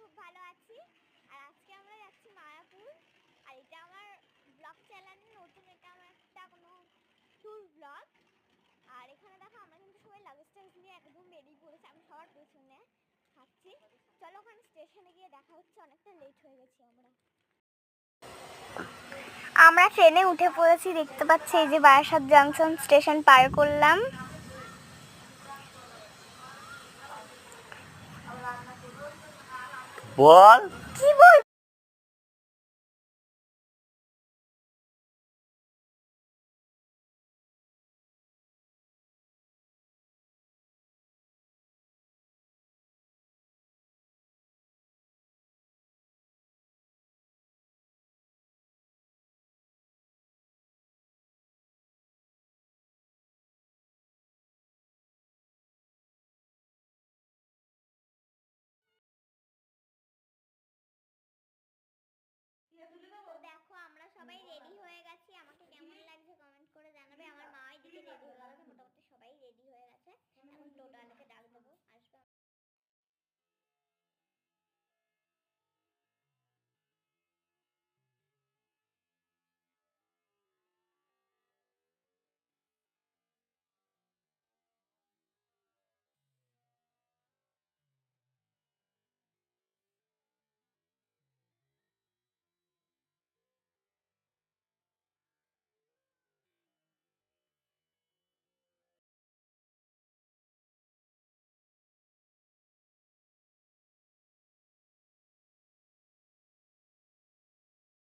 খুব ভালো আছি। আর আজকে আমরা যাচ্ছি মায়াপুর। আর এটা আমার ব্লগ চ্যানেলের নতুন, এটা আমার একটা কোনো ট্যুর ব্লগ। আর এখানে দেখো আমরা কিন্তু সবাই লাগেজ টাগেজ নিয়ে একদম বেরিয়ে পড়েছি, আমি সবার পেছনে থাকছি। চলো ওখানে স্টেশনে গিয়ে দেখা হচ্ছে, অনেকটা লেট হয়ে গেছি আমরা। আমরা ট্রেনে উঠে পড়েছি, দেখতে পাচ্ছি এই যে বারাসাত জংশন স্টেশন পার করলাম। বল কি বল দেখো আমরা সবাই রেডি হয়ে গেছি, আমাকে কেমন লাগছে কমেন্ট করে জানাবে। আমার